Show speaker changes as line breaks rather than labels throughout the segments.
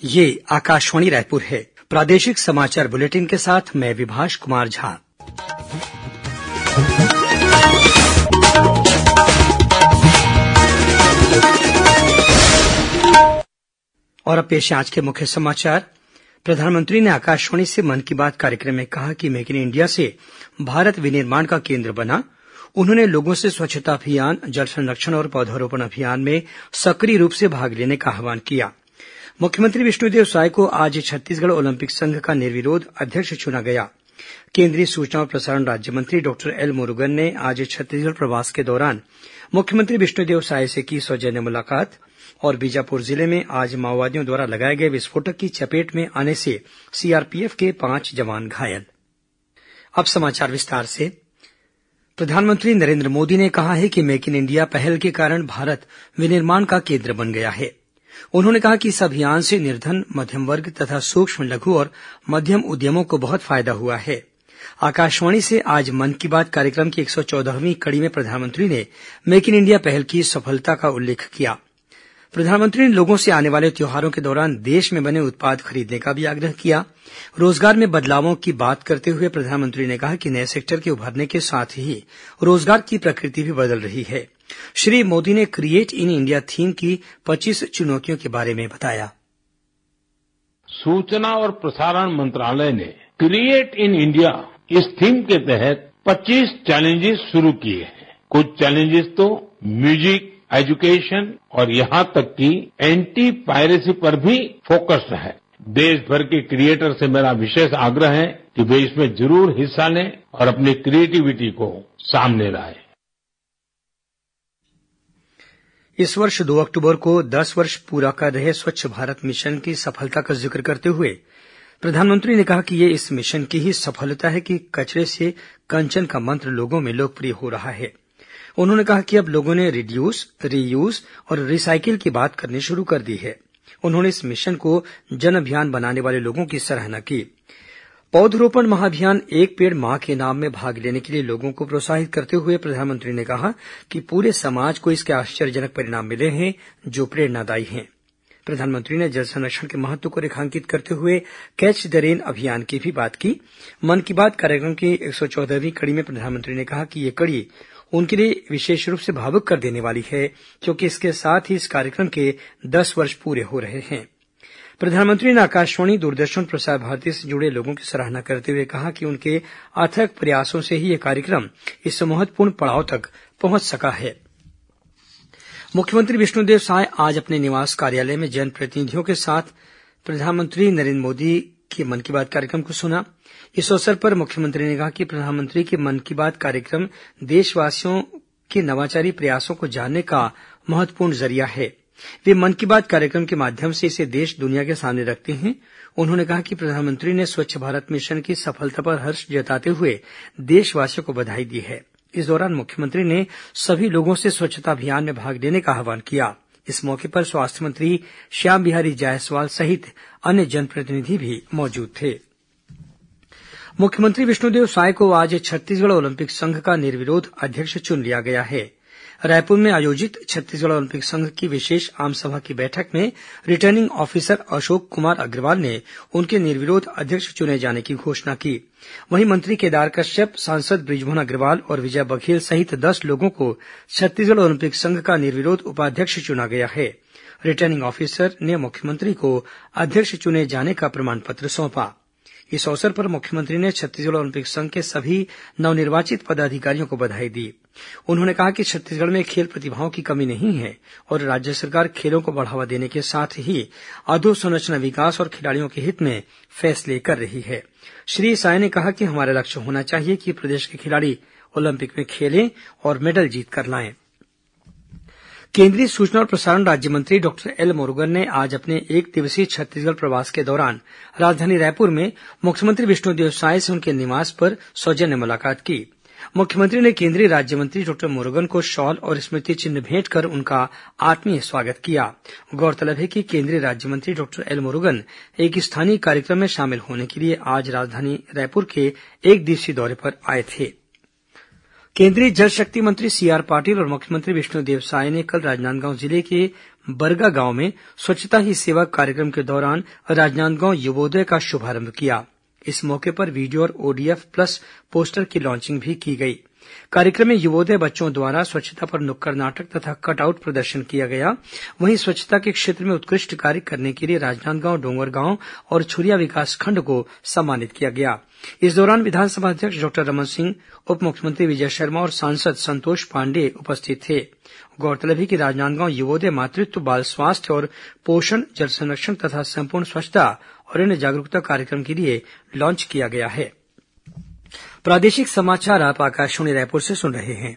ये आकाशवाणी रायपुर है। प्रादेशिक समाचार बुलेटिन के साथ मैं विभाष कुमार झा। और अब पेश है आज के मुख्य समाचार। प्रधानमंत्री ने आकाशवाणी से मन की बात कार्यक्रम में कहा कि मेक इन इंडिया से भारत विनिर्माण का केंद्र बना। उन्होंने लोगों से स्वच्छता अभियान, जल संरक्षण और पौधारोपण अभियान में सक्रिय रूप से भाग लेने का आह्वान किया। मुख्यमंत्री विष्णुदेव साय को आज छत्तीसगढ़ ओलंपिक संघ का निर्विरोध अध्यक्ष चुना गया। केंद्रीय सूचना और प्रसारण राज्यमंत्री डॉक्टर एल मुरुगन ने आज छत्तीसगढ़ प्रवास के दौरान मुख्यमंत्री विष्णुदेव साय से की सौजन्य मुलाकात। और बीजापुर जिले में आज माओवादियों द्वारा लगाए गए विस्फोटक की चपेट में आने से सीआरपीएफ के 5 जवान घायल। अब समाचार विस्तार से। प्रधानमंत्री नरेंद्र मोदी ने कहा है कि मेक इन इंडिया पहल के कारण भारत विनिर्माण का केंद्र बन गया है। उन्होंने कहा कि इस अभियान से निर्धन, मध्यम वर्ग तथा सूक्ष्म, लघु और मध्यम उद्यमों को बहुत फायदा हुआ है। आकाशवाणी से आज मन की बात कार्यक्रम की 114वीं कड़ी में प्रधानमंत्री ने मेक इन इंडिया पहल की सफलता का उल्लेख किया। प्रधानमंत्री ने लोगों से आने वाले त्योहारों के दौरान देश में बने उत्पाद खरीदने का भी आग्रह किया। रोजगार में बदलावों की बात करते हुए प्रधानमंत्री ने कहा कि नए सेक्टर के उभरने के साथ ही रोजगार की प्रकृति भी बदल रही है। श्री मोदी ने क्रिएट इन इंडिया थीम की 25 चुनौतियों के बारे में बताया।
सूचना और प्रसारण मंत्रालय ने क्रिएट इन इंडिया इस थीम के तहत 25 चैलेंजेस शुरू किए हैं। कुछ चैलेंजेस तो म्यूजिक, एजुकेशन और यहाँ तक कि एंटी पायरेसी पर भी फोकस्ड है। देश भर के क्रिएटर से मेरा विशेष आग्रह है कि वे इसमें जरूर हिस्सा लें और अपनी क्रिएटिविटी को सामने लाएं।
इस वर्ष 2 अक्टूबर को 10 वर्ष पूरा कर रहे स्वच्छ भारत मिशन की सफलता का जिक्र करते हुए प्रधानमंत्री ने कहा कि ये इस मिशन की ही सफलता है कि कचरे से कंचन का मंत्र लोगों में लोकप्रिय हो रहा है। उन्होंने कहा कि अब लोगों ने रिड्यूस, रीयूज और रिसाइकिल की बात करनी शुरू कर दी है। उन्होंने इस मिशन को जन अभियान बनाने वाले लोगों की सराहना की। पौधरोपण महाअभियान एक पेड़ मां के नाम में भाग लेने के लिए लोगों को प्रोत्साहित करते हुए प्रधानमंत्री ने कहा कि पूरे समाज को इसके आश्चर्यजनक परिणाम मिले हैं जो प्रेरणादायी हैं। प्रधानमंत्री ने जल संरक्षण के महत्व को रेखांकित करते हुए कैच द रेन अभियान की भी बात की। मन की बात कार्यक्रम की 114वीं कड़ी में प्रधानमंत्री ने कहा कि ये कड़ी उनके लिए विशेष रूप से भावुक कर देने वाली है क्योंकि इसके साथ ही इस कार्यक्रम के 10 वर्ष पूरे हो रहे हैं। प्रधानमंत्री ने आकाशवाणी, दूरदर्शन, प्रसार भारती से जुड़े लोगों की सराहना करते हुए कहा कि उनके अथक प्रयासों से ही यह कार्यक्रम इस महत्वपूर्ण पड़ाव तक पहुंच सका है। मुख्यमंत्री विष्णुदेव साय आज अपने निवास कार्यालय में जनप्रतिनिधियों के साथ प्रधानमंत्री नरेंद्र मोदी के मन की बात कार्यक्रम को सुना। इस अवसर पर मुख्यमंत्री ने कहा कि प्रधानमंत्री के मन की बात कार्यक्रम देशवासियों के नवाचारी प्रयासों को जानने का महत्वपूर्ण जरिया है। वे मन की बात कार्यक्रम के माध्यम से इसे देश दुनिया के सामने रखते हैं। उन्होंने कहा कि प्रधानमंत्री ने स्वच्छ भारत मिशन की सफलता पर हर्ष जताते हुए देशवासियों को बधाई दी है। इस दौरान मुख्यमंत्री ने सभी लोगों से स्वच्छता अभियान में भाग लेने का आह्वान किया। इस मौके पर स्वास्थ्य मंत्री श्याम बिहारी जायसवाल सहित अन्य जनप्रतिनिधि भी मौजूद थे। मुख्यमंत्री विष्णुदेव साय को आज छत्तीसगढ़ ओलंपिक संघ का निर्विरोध अध्यक्ष चुन लिया गया है। रायपुर में आयोजित छत्तीसगढ़ ओलंपिक संघ की विशेष आमसभा की बैठक में रिटर्निंग ऑफिसर अशोक कुमार अग्रवाल ने उनके निर्विरोध अध्यक्ष चुने जाने की घोषणा की। वहीं मंत्री केदार कश्यप, सांसद बृजमोहन अग्रवाल और विजय बघेल सहित 10 लोगों को छत्तीसगढ़ ओलंपिक संघ का निर्विरोध उपाध्यक्ष चुना गया है। रिटर्निंग ऑफिसर ने मुख्यमंत्री को अध्यक्ष चुने जाने का प्रमाण पत्र सौंपा। इस अवसर पर मुख्यमंत्री ने छत्तीसगढ़ ओलंपिक संघ के सभी नवनिर्वाचित पदाधिकारियों को बधाई दी। उन्होंने कहा कि छत्तीसगढ़ में खेल प्रतिभाओं की कमी नहीं है और राज्य सरकार खेलों को बढ़ावा देने के साथ ही अधोसंरचना विकास और खिलाड़ियों के हित में फैसले कर रही है। श्री साय ने कहा कि हमारा लक्ष्य होना चाहिए कि प्रदेश के खिलाड़ी ओलंपिक में खेलें और मेडल जीत कर लाएं। केंद्रीय सूचना और प्रसारण राज्य मंत्री डॉक्टर एल मुरुगन ने आज अपने 1 दिवसीय छत्तीसगढ़ प्रवास के दौरान राजधानी रायपुर में मुख्यमंत्री विष्णुदेव साय से उनके निवास पर सौजन्य मुलाकात की। मुख्यमंत्री ने केंद्रीय राज्य मंत्री डॉक्टर मुरुगन को शॉल और स्मृति चिन्ह भेंट कर उनका आत्मीय स्वागत किया। गौरतलब है कि केंद्रीय राज्य मंत्री डॉक्टर एल मुरुगन एक स्थानीय कार्यक्रम में शामिल होने के लिए आज राजधानी रायपुर के 1 दिवसीय दौरे पर आए थे। केंद्रीय जल शक्ति मंत्री सीआर पाटिल और मुख्यमंत्री विष्णुदेव साय ने कल राजनांदगांव जिले के बरगा गांव में स्वच्छता ही सेवा कार्यक्रम के दौरान राजनांदगांव युवोदय का शुभारंभ किया। इस मौके पर वीडियो और ओडीएफ प्लस पोस्टर की लॉन्चिंग भी की गई। कार्यक्रम में युवोदय बच्चों द्वारा स्वच्छता पर नुक्कड़ नाटक तथा कटआउट प्रदर्शन किया गया। वहीं स्वच्छता के क्षेत्र में उत्कृष्ट कार्य करने के लिए राजनांदगांव, डोंगरगांव और छुरिया विकासखंड को सम्मानित किया गया। इस दौरान विधानसभा अध्यक्ष डॉक्टर रमन सिंह, उप मुख्यमंत्री विजय शर्मा और सांसद संतोष पांडेय उपस्थित थे। गौरतलब है कि राजनांदगांव युवोदय मातृत्व, बाल स्वास्थ्य और पोषण, जल संरक्षण तथा संपूर्ण स्वच्छता और अन्य जागरूकता कार्यक्रम के लिए लॉन्च किया गया है। प्रादेशिक समाचार आप आकाशवाणी रायपुर से सुन रहे हैं।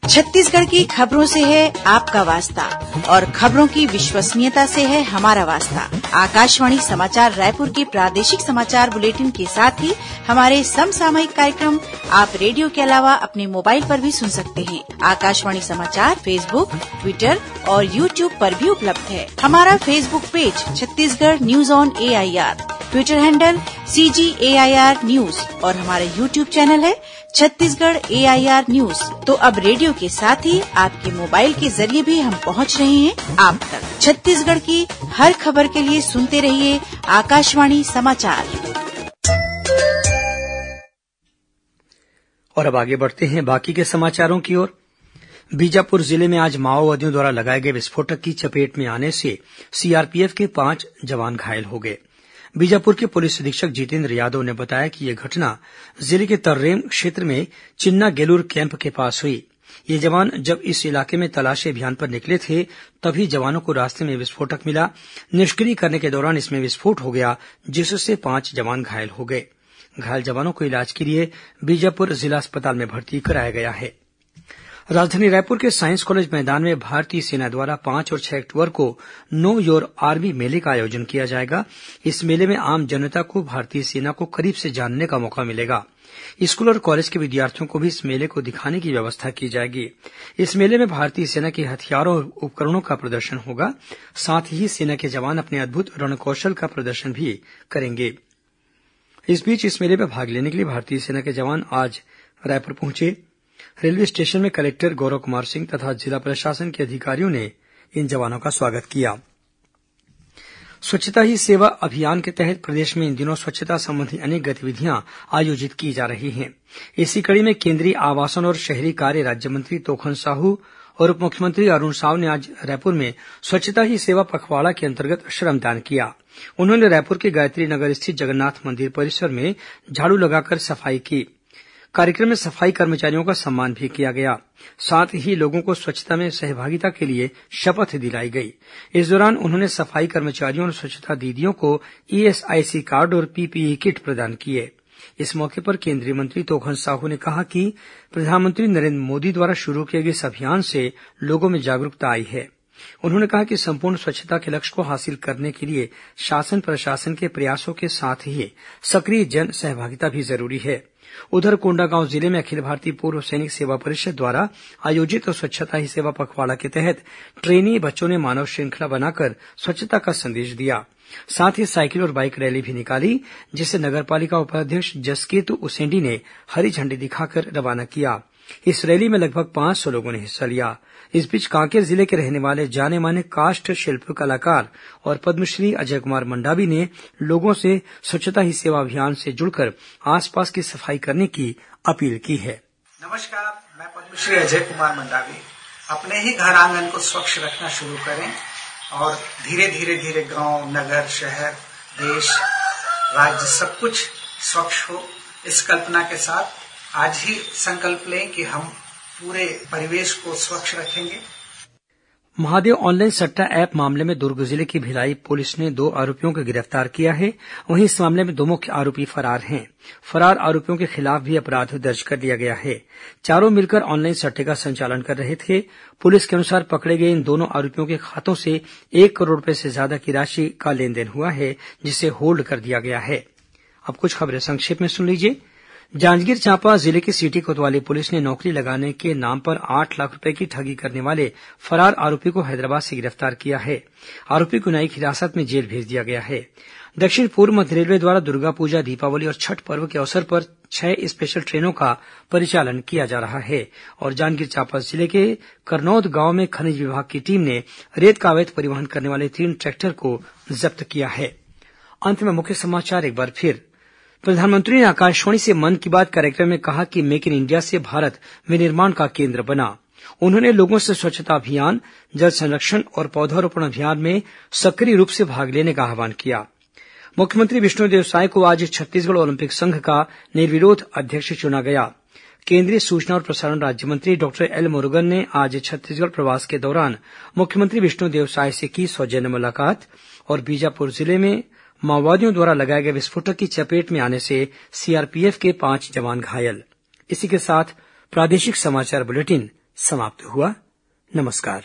छत्तीसगढ़ की खबरों से है आपका वास्ता और खबरों की विश्वसनीयता से है हमारा वास्ता। आकाशवाणी समाचार रायपुर के प्रादेशिक समाचार बुलेटिन के साथ ही हमारे समसामयिक कार्यक्रम आप रेडियो के अलावा अपने मोबाइल पर भी सुन सकते हैं। आकाशवाणी समाचार फेसबुक, ट्विटर और यूट्यूब पर भी उपलब्ध है। हमारा Facebook page Chhattisgarh news on AIR, Twitter handle CGAIR news और हमारा यूट्यूब चैनल है छत्तीसगढ़ AIR न्यूज। तो अब रेडियो के साथ ही आपके मोबाइल के जरिए भी हम पहुंच रहे हैं आप तक। छत्तीसगढ़ की हर खबर के लिए सुनते रहिए आकाशवाणी समाचार।
और अब आगे बढ़ते हैं बाकी के समाचारों की ओर। बीजापुर जिले में आज माओवादियों द्वारा लगाए गए विस्फोटक की चपेट में आने से CRPF के 5 जवान घायल हो गए। बीजापुर के पुलिस अधीक्षक जितेंद्र यादव ने बताया कि यह घटना जिले के तर्रेम क्षेत्र में चिन्ना गेलूर कैंप के पास हुई। ये जवान जब इस इलाके में तलाशी अभियान पर निकले थे तभी जवानों को रास्ते में विस्फोटक मिला। निष्क्रिय करने के दौरान इसमें विस्फोट हो गया, जिससे 5 जवान घायल हो गए। घायल जवानों को इलाज के लिए बीजापुर जिला अस्पताल में भर्ती कराया गया है। राजधानी रायपुर के साइंस कॉलेज मैदान में भारतीय सेना द्वारा 5 और 6 अक्टूबर को नो योर आर्मी मेले का आयोजन किया जाएगा। इस मेले में आम जनता को भारतीय सेना को करीब से जानने का मौका मिलेगा। स्कूल और कॉलेज के विद्यार्थियों को भी इस मेले को दिखाने की व्यवस्था की जाएगी। इस मेले में भारतीय सेना के हथियारों और उपकरणों का प्रदर्शन होगा। साथ ही सेना के जवान अपने अद्भुत रणकौशल का प्रदर्शन भी करेंगे। इस बीच इस मेले में भाग लेने के लिए भारतीय सेना के जवान आज रायपुर पहुंचे। रेलवे स्टेशन में कलेक्टर गौरव कुमार सिंह तथा जिला प्रशासन के अधिकारियों ने इन जवानों का स्वागत किया। स्वच्छता ही सेवा अभियान के तहत प्रदेश में इन दिनों स्वच्छता संबंधी अनेक गतिविधियां आयोजित की जा रही हैं। इसी कड़ी में केंद्रीय आवासन और शहरी कार्य राज्यमंत्री तोखन साहू और उप मुख्यमंत्री अरुण साव ने आज रायपुर में स्वच्छता ही सेवा पखवाड़ा के अंतर्गत श्रमदान किया। उन्होंने रायपुर के गायत्री नगर स्थित जगन्नाथ मंदिर परिसर में झाड़ू लगाकर सफाई की। कार्यक्रम में सफाई कर्मचारियों का सम्मान भी किया गया। साथ ही लोगों को स्वच्छता में सहभागिता के लिए शपथ दिलाई गई। इस दौरान उन्होंने सफाई कर्मचारियों और स्वच्छता दीदियों को ESIC कार्ड और PPE किट प्रदान किए। इस मौके पर केंद्रीय मंत्री तोखन साहू ने कहा कि प्रधानमंत्री नरेंद्र मोदी द्वारा शुरू किए गए इस अभियान से लोगों में जागरूकता आई है। उन्होंने कहा कि संपूर्ण स्वच्छता के लक्ष्य को हासिल करने के लिए शासन प्रशासन के प्रयासों के साथ ही सक्रिय जन सहभागिता भी जरूरी है। उधर कोंडागांव जिले में अखिल भारतीय पूर्व सैनिक सेवा परिषद द्वारा आयोजित स्वच्छता ही सेवा पखवाड़ा के तहत ट्रेनी बच्चों ने मानव श्रृंखला बनाकर स्वच्छता का संदेश दिया। साथ ही साइकिल और बाइक रैली भी निकाली, जिसे नगर पालिका उपाध्यक्ष जसकेतु उसेंडी ने हरी झंडी दिखाकर रवाना किया। इस रैली में लगभग 500 लोगों ने हिस्सा लिया। इस बीच कांकेर जिले के रहने वाले जाने माने काष्ठ शिल्प कलाकार और पद्मश्री अजय कुमार मंडावी ने लोगों से स्वच्छता ही सेवा अभियान से जुड़कर आसपास की सफाई करने की अपील की है।
नमस्कार, मैं पद्मश्री अजय कुमार मंडावी। अपने ही घर आंगन को स्वच्छ रखना शुरू करें और धीरे धीरे गांव, नगर, शहर, देश, राज्य सब कुछ स्वच्छ हो। इस कल्पना के साथ आज ही संकल्प लें कि हम पूरे परिवेश को स्वच्छ रखेंगे।
महादेव ऑनलाइन सट्टा ऐप मामले में दुर्ग जिले की भिलाई पुलिस ने 2 आरोपियों को गिरफ्तार किया है। वहीं इस मामले में 2 मुख्य आरोपी फरार हैं। फरार आरोपियों के खिलाफ भी अपराध दर्ज कर लिया गया है। चारों मिलकर ऑनलाइन सट्टे का संचालन कर रहे थे। पुलिस के अनुसार पकड़े गए इन दोनों आरोपियों के खातों से 1 करोड़ रुपए से ज्यादा की राशि का लेनदेन हुआ है, जिसे होल्ड कर दिया गया है। अब कुछ खबरें संक्षेप में सुन लीजिए। जांजगीर चांपा जिले की सिटी कोतवाली पुलिस ने नौकरी लगाने के नाम पर 8 लाख रूपये की ठगी करने वाले फरार आरोपी को हैदराबाद से गिरफ्तार किया है। आरोपी को न्यायिक हिरासत में जेल भेज दिया गया है। दक्षिण पूर्व मध्य रेलवे द्वारा दुर्गा पूजा, दीपावली और छठ पर्व के अवसर पर 6 स्पेशल ट्रेनों का परिचालन किया जा रहा है और जांजगीर चांपा जिले के करनौद गांव में खनिज विभाग की टीम ने रेत का अवैध परिवहन करने वाले 3 ट्रैक्टर को जब्त किया है। अंत में मुख्य समाचार एक बार फिर। प्रधानमंत्री ने आकाशवाणी से मन की बात कार्यक्रम में कहा कि मेक इन इंडिया से भारत विनिर्माण का केंद्र बना। उन्होंने लोगों से स्वच्छता अभियान, जल संरक्षण और पौधारोपण अभियान में सक्रिय रूप से भाग लेने का आह्वान किया। मुख्यमंत्री विष्णुदेव साय को आज छत्तीसगढ़ ओलंपिक संघ का निर्विरोध अध्यक्ष चुना गया। केंद्रीय सूचना और प्रसारण राज्यमंत्री डॉक्टर एल मुरुगन ने आज छत्तीसगढ़ प्रवास के दौरान मुख्यमंत्री विष्णुदेव साय से की सौजन्य मुलाकात और बीजापुर जिले में माओवादियों द्वारा लगाए गए विस्फोटक की चपेट में आने से सीआरपीएफ के 5 जवान घायल। इसी के साथ प्रादेशिक समाचार बुलेटिन समाप्त हुआ। नमस्कार।